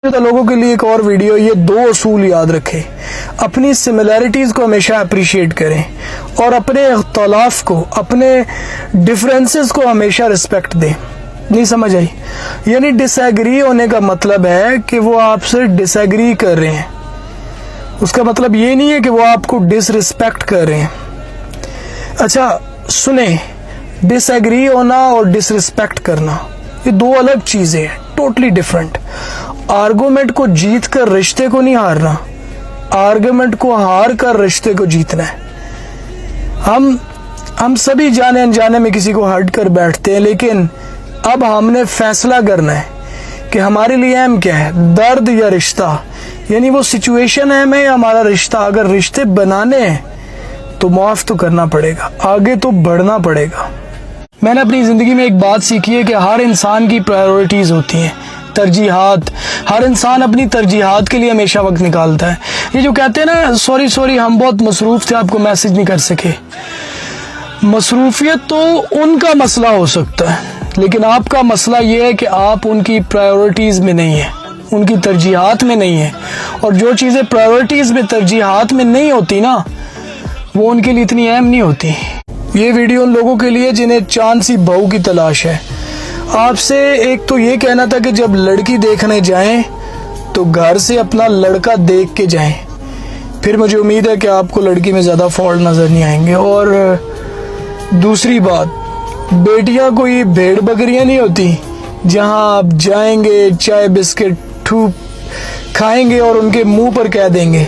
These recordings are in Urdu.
تو لوگوں کے لیے ایک اور ویڈیو، یہ دو اصول یاد رکھیں، اپنی سملیرٹیز کو ہمیشہ اپریشیٹ کریں اور اپنے اختلاف کو، اپنے ڈفرینسز کو ہمیشہ رسپیکٹ دیں۔ نہیں سمجھ آئی؟ یعنی ڈس ایگری ہونے کا مطلب ہے کہ وہ آپ سے ڈس ایگری کر رہے ہیں، اس کا مطلب یہ نہیں ہے کہ وہ آپ کو ڈس رسپیکٹ کر رہے ہیں۔ اچھا سنیں، ڈس ایگری ہونا اور ڈس رسپیکٹ کرنا یہ دو الگ چیزیں ہیں، ٹوٹلی ڈفرنٹ۔ آرگومنٹ کو جیت کر رشتے کو نہیں ہارنا، آرگومنٹ کو ہار کر رشتے کو جیتنا ہے۔ ہم سبھی جانے انجانے میں کسی کو ہرٹ کر بیٹھتے ہیں، لیکن اب ہم نے فیصلہ کرنا ہے کہ ہمارے لیے اہم کیا ہے، درد یا رشتہ، یعنی وہ سچویشن اہم ہے یا ہمارا رشتہ۔ اگر رشتے بنانے ہیں تو معاف تو کرنا پڑے گا، آگے تو بڑھنا پڑے گا۔ میں نے اپنی زندگی میں ایک بات سیکھی ہے کہ ہر انسان کی پرائیورٹیز ہوتی ہیں، ترجیحات۔ ہر انسان اپنی ترجیحات کے لیے ہمیشہ وقت نکالتا ہے۔ یہ جو کہتے ہیں نا سوری ہم بہت مصروف تھے، آپ کو میسج نہیں کر سکے، مصروفیت تو ان کا مسئلہ ہو سکتا ہے، لیکن آپ کا مسئلہ یہ ہے کہ آپ ان کی پرائیورٹیز میں نہیں ہیں، ان کی ترجیحات میں نہیں ہیں، اور جو چیزیں پرائیورٹیز میں، ترجیحات میں نہیں ہوتی نا، وہ ان کے لیے اتنی اہم نہیں ہوتی۔ یہ ویڈیو ان لوگوں کے لیے جنہیں چاند سی بہو کی تلاش ہے۔ آپ سے ایک تو یہ کہنا تھا کہ جب لڑکی دیکھنے جائیں تو گھر سے اپنا لڑکا دیکھ کے جائیں، پھر مجھے امید ہے کہ آپ کو لڑکی میں زیادہ فالٹ نظر نہیں آئیں گے۔ اور دوسری بات، بیٹیاں کوئی بھیڑ بکریاں نہیں ہوتی جہاں آپ جائیں گے، چائے بسکٹ کھائیں گے اور ان کے منہ پر کہہ دیں گے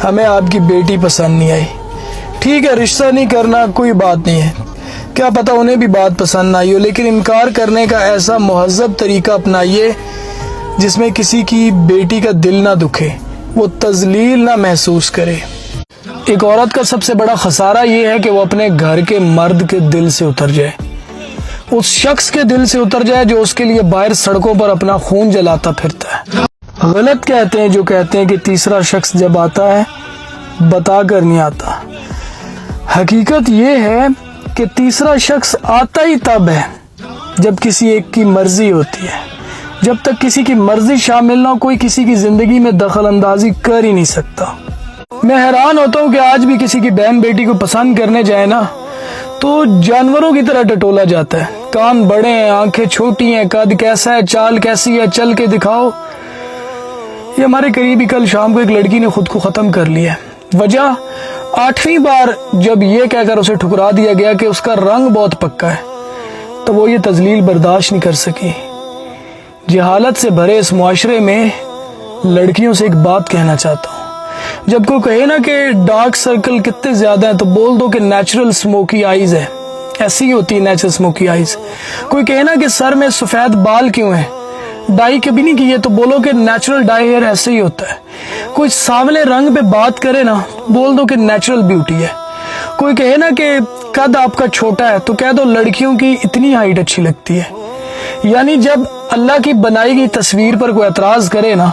ہمیں آپ کی بیٹی پسند نہیں آئی۔ ٹھیک ہے، رشتہ نہیں کرنا کوئی بات نہیں ہے، کیا پتہ انہیں بھی بات پسند نہ آئی ہو، لیکن انکار کرنے کا ایسا مہذب طریقہ اپنائیے جس میں کسی کی بیٹی کا دل نہ دکھے، وہ تذلیل نہ محسوس کرے۔ ایک عورت کا سب سے بڑا خسارہ یہ ہے کہ وہ اپنے گھر کے مرد کے دل سے اتر جائے، اس شخص کے دل سے اتر جائے جو اس کے لیے باہر سڑکوں پر اپنا خون جلاتا پھرتا ہے۔ غلط کہتے ہیں جو کہتے ہیں کہ تیسرا شخص جب آتا ہے بتا کر نہیں آتا۔ حقیقت یہ ہے کہ تیسرا شخص آتا ہی تب ہے جب کسی ایک کی مرضی ہوتی ہے۔ جب تک کسی کی مرضی شامل نہ ہو، کوئی کسی کی زندگی میں دخل اندازی کر ہی نہیں سکتا۔ میں حیران ہوتا ہوں کہ آج بھی کسی کی بہن بیٹی کو پسند کرنے جائے نا تو جانوروں کی طرح ٹٹولا جاتا ہے۔ کان بڑے ہیں، آنکھیں چھوٹی ہیں، قد کیسا ہے، چال کیسی ہے، چل کے دکھاؤ۔ یہ ہمارے قریبی کل شام کو ایک لڑکی نے خود کو ختم کر لیا۔ وجہ 8ویں بار جب یہ کہہ کر اسے ٹھکرا دیا گیا کہ اس کا رنگ بہت پکا ہے تو وہ یہ تذلیل برداشت نہیں کر سکی۔ جہالت سے بھرے اس معاشرے میں لڑکیوں سے ایک بات کہنا چاہتا ہوں، جب کوئی کہے نا کہ ڈارک سرکل کتنے زیادہ ہیں تو بول دو کہ نیچرل سموکی آئیز ہے، ایسی ہی ہوتی ہے نیچرل سموکی آئیز۔ کوئی کہے نا کہ سر میں سفید بال کیوں ہیں، ڈائی کبھی نہیں کیے تو بولو کہ نیچرل ڈائی ہیئر ایسے ہی ہوتا ہے۔ کوئی سانولے رنگ پہ بات کرے نا بول دو کہ نیچرل بیوٹی ہے۔ کوئی کہے نا کہ قد آپ کا چھوٹا ہے تو کہہ دو لڑکیوں کی اتنی ہائٹ اچھی لگتی ہے۔ یعنی جب اللہ کی بنائی گئی تصویر پر کوئی اعتراض کرے نا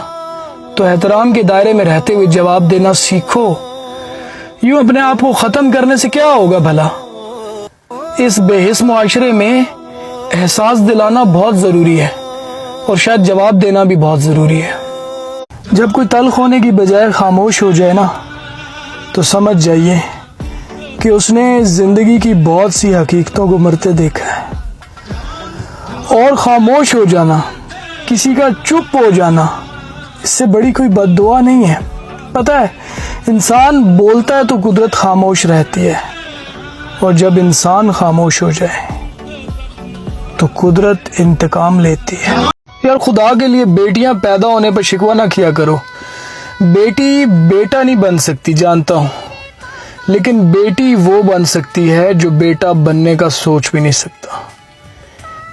تو احترام کے دائرے میں رہتے ہوئے جواب دینا سیکھو۔ یوں اپنے آپ کو ختم کرنے سے کیا ہوگا بھلا؟ اس بے حس معاشرے میں احساس دلانا بہت ضروری ہے اور شاید جواب دینا بھی بہت ضروری ہے۔ جب کوئی تلخ ہونے کی بجائے خاموش ہو جائے نا تو سمجھ جائیے کہ اس نے زندگی کی بہت سی حقیقتوں کو مرتے دیکھا ہے۔ اور خاموش ہو جانا، کسی کا چپ ہو جانا، اس سے بڑی کوئی بد دعا نہیں ہے۔ پتہ ہے انسان بولتا ہے تو قدرت خاموش رہتی ہے، اور جب انسان خاموش ہو جائے تو قدرت انتقام لیتی ہے۔ یار خدا کے لیے بیٹیاں پیدا ہونے پر شکوہ نہ کیا کرو۔ بیٹی بیٹا نہیں بن سکتی جانتا ہوں، لیکن بیٹی وہ بن سکتی ہے جو بیٹا بننے کا سوچ بھی نہیں سکتا۔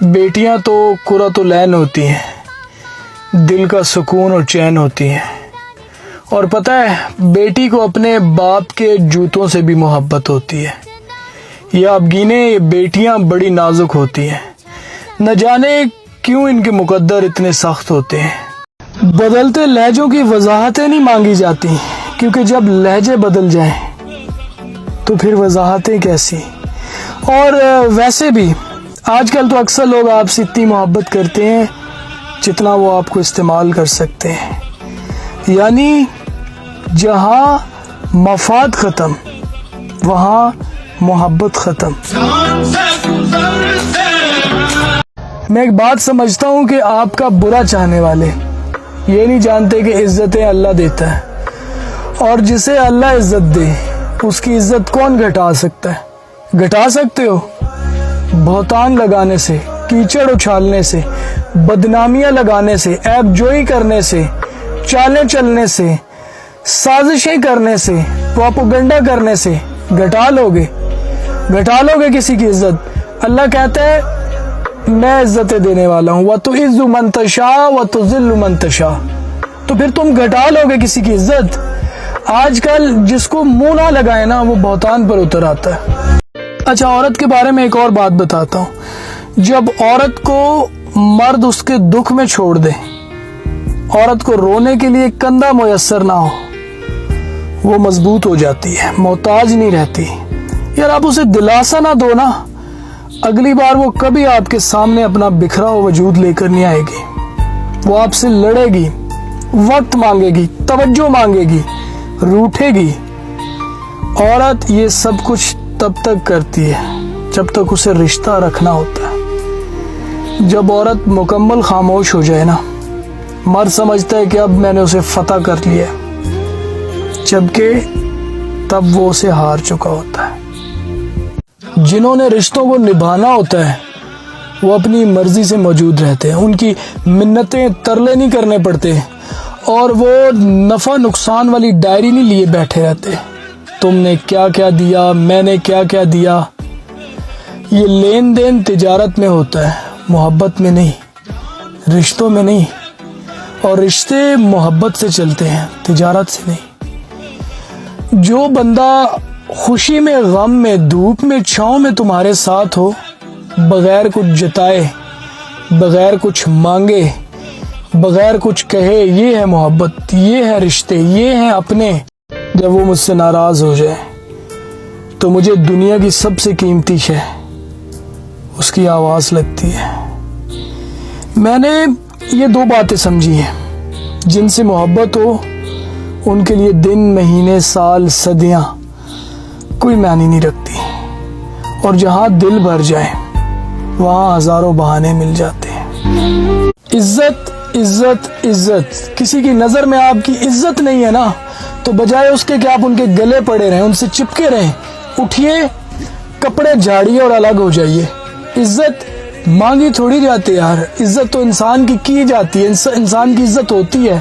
بیٹیاں تو قرۃ العین ہوتی ہیں، دل کا سکون اور چین ہوتی ہیں، اور پتہ ہے بیٹی کو اپنے باپ کے جوتوں سے بھی محبت ہوتی ہے۔ یہ آپ گینے، یہ بیٹیاں بڑی نازک ہوتی ہیں، نہ جانے کیوں ان کے مقدر اتنے سخت ہوتے ہیں۔ بدلتے لہجوں کی وضاحتیں نہیں مانگی جاتی، کیونکہ جب لہجے بدل جائیں تو پھر وضاحتیں کیسی۔ اور ویسے بھی آج کل تو اکثر لوگ آپ سے اتنی محبت کرتے ہیں جتنا وہ آپ کو استعمال کر سکتے ہیں. یعنی جہاں مفاد ختم وہاں محبت ختم. میں ایک بات سمجھتا ہوں کہ آپ کا برا چاہنے والے یہ نہیں جانتے کہ عزتیں اللہ دیتا ہے، اور جسے اللہ عزت دے اس کی عزت کون گھٹا سکتا ہے؟ گھٹا سکتے ہو بہتان لگانے سے، کیچڑ اچھالنے سے، بدنامیاں لگانے سے، عیب جوئی کرنے سے، چالیں چلنے سے، سازشیں کرنے سے، پروپیگنڈا کرنے سے گھٹا لو گے کسی کی عزت. اللہ کہتا ہے میں عزتیں دینے والا ہوں، وَتُعِزُّ مَن تَشَاءُ وَتُذِلُّ مَن تَشَاءُ. تو پھر تم گھٹا لو گے کسی کی عزت. آج کل جس کو منہ نہ لگائے نا وہ بہتان پر اتر آتا ہے. اچھا، عورت کے بارے میں ایک اور بات بتاتا ہوں. جب عورت کو مرد اس کے دکھ میں چھوڑ دے، عورت کو رونے کے لیے کندھا میسر نہ ہو، وہ مضبوط ہو جاتی ہے، محتاج نہیں رہتی. یار آپ اسے دلاسا نہ دو نا، اگلی بار وہ کبھی آپ کے سامنے اپنا بکھرا ہوا وجود لے کر نہیں آئے گی. وہ آپ سے لڑے گی، وقت مانگے گی، توجہ مانگے گی، روٹھے گی. عورت یہ سب کچھ تب تک کرتی ہے جب تک اسے رشتہ رکھنا ہوتا ہے. جب عورت مکمل خاموش ہو جائے نا، مرد سمجھتا ہے کہ اب میں نے اسے فتح کر لیا، جبکہ تب وہ اسے ہار چکا ہوتا ہے. جنہوں نے رشتوں کو نبھانا ہوتا ہے وہ اپنی مرضی سے موجود رہتے ہیں، ان کی منتیں ترلے نہیں کرنے پڑتے، اور وہ نفع نقصان والی ڈائری نہیں لیے بیٹھے رہتے. تم نے کیا کیا دیا، میں نے کیا کیا دیا. یہ لین دین تجارت میں ہوتا ہے، محبت میں نہیں، رشتوں میں نہیں. اور رشتے محبت سے چلتے ہیں، تجارت سے نہیں. جو بندہ خوشی میں، غم میں، دھوپ میں، چھاؤں میں تمہارے ساتھ ہو، بغیر کچھ جتائے، بغیر کچھ مانگے، بغیر کچھ کہے، یہ ہے محبت، یہ ہے رشتے، یہ ہیں اپنے. جب وہ مجھ سے ناراض ہو جائے تو مجھے دنیا کی سب سے قیمتی شے اس کی آواز لگتی ہے. میں نے یہ دو باتیں سمجھی ہیں، جن سے محبت ہو ان کے لیے دن، مہینے، سال، صدیاں کوئی معنی نہیں رکھتی، اور جہاں دل بھر جائے وہاں ہزاروں بہانے مل جاتے ہیں. عزت عزت عزت. کسی کی نظر میں آپ کی عزت نہیں ہے نا، تو بجائے اس کے کہ آپ ان کے گلے پڑے رہیں، ان سے چپکے رہیں، اٹھیے، کپڑے جھاڑیے اور الگ ہو جائیے. عزت مانگی تھوڑی جاتی ہے یار، عزت تو انسان کی جاتی ہے، انسان کی عزت ہوتی ہے.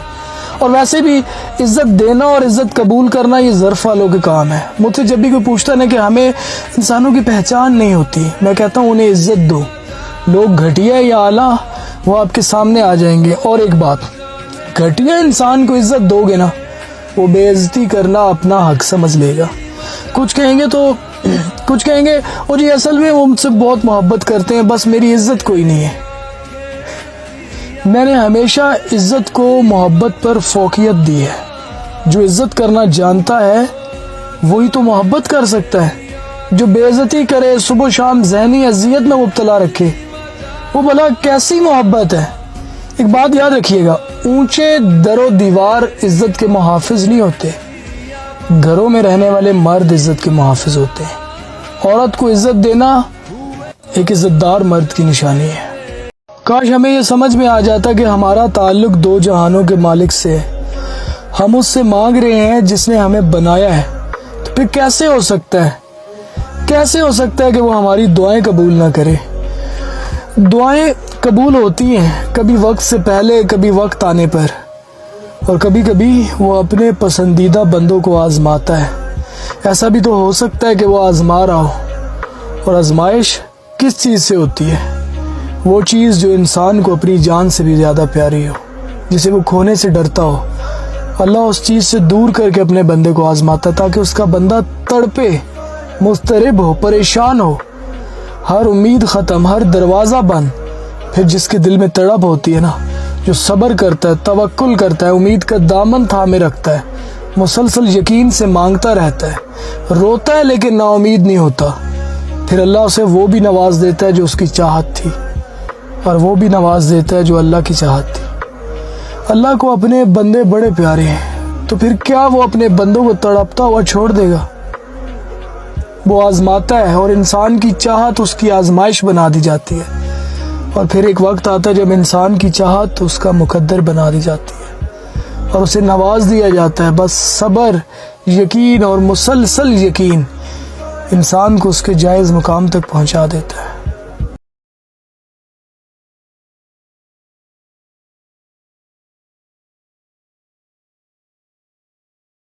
اور ویسے بھی عزت دینا اور عزت قبول کرنا یہ ظرف والوں کے کام ہے. مجھ سے جب بھی کوئی پوچھتا ہے کہ ہمیں انسانوں کی پہچان نہیں ہوتی، میں کہتا ہوں انہیں عزت دو. لوگ گھٹیا یا اعلیٰ وہ آپ کے سامنے آ جائیں گے. اور ایک بات، گھٹیا انسان کو عزت دو گے نا، وہ بے عزتی کرنا اپنا حق سمجھ لے گا. کچھ کہیں گے اور جی اصل میں وہ مجھ سے بہت محبت کرتے ہیں، بس میری عزت کوئی نہیں ہے. میں نے ہمیشہ عزت کو محبت پر فوقیت دی ہے. جو عزت کرنا جانتا ہے وہی تو محبت کر سکتا ہے. جو بے عزتی کرے، صبح شام ذہنی اذیت میں مبتلا رکھے، وہ بھلا کیسی محبت ہے؟ ایک بات یاد رکھیے گا، اونچے در و دیوار عزت کے محافظ نہیں ہوتے، گھروں میں رہنے والے مرد عزت کے محافظ ہوتے ہیں. عورت کو عزت دینا ایک عزت دار مرد کی نشانی ہے. کاش ہمیں یہ سمجھ میں آ جاتا کہ ہمارا تعلق دو جہانوں کے مالک سے ہے. ہم اس سے مانگ رہے ہیں جس نے ہمیں بنایا ہے. تو پھر کیسے ہو سکتا ہے کہ وہ ہماری دعائیں قبول نہ کرے؟ دعائیں قبول ہوتی ہیں کبھی وقت سے پہلے، کبھی وقت آنے پر، اور کبھی کبھی وہ اپنے پسندیدہ بندوں کو آزماتا ہے. ایسا بھی تو ہو سکتا ہے کہ وہ آزما رہا ہو. اور آزمائش کس چیز سے ہوتی ہے؟ وہ چیز جو انسان کو اپنی جان سے بھی زیادہ پیاری ہو، جسے وہ کھونے سے ڈرتا ہو. اللہ اس چیز سے دور کر کے اپنے بندے کو آزماتا تاکہ اس کا بندہ تڑپے، مضطرب ہو، پریشان ہو، ہر امید ختم، ہر دروازہ بند. پھر جس کے دل میں تڑپ ہوتی ہے نا، جو صبر کرتا ہے، توکل کرتا ہے، امید کا دامن تھامے رکھتا ہے، مسلسل یقین سے مانگتا رہتا ہے، روتا ہے لیکن نا امید نہیں ہوتا، پھر اللہ اسے وہ بھی نواز دیتا ہے جو اس کی چاہت تھی، اور وہ بھی نواز دیتا ہے جو اللہ کی چاہت تھی. اللہ کو اپنے بندے بڑے پیارے ہیں، تو پھر کیا وہ اپنے بندوں کو تڑپتا ہوا چھوڑ دے گا؟ وہ آزماتا ہے، اور انسان کی چاہت اس کی آزمائش بنا دی جاتی ہے، اور پھر ایک وقت آتا ہے جب انسان کی چاہت اس کا مقدر بنا دی جاتی ہے اور اسے نواز دیا جاتا ہے۔ بس صبر، یقین اور مسلسل یقین انسان کو اس کے جائز مقام تک پہنچا دیتا ہے۔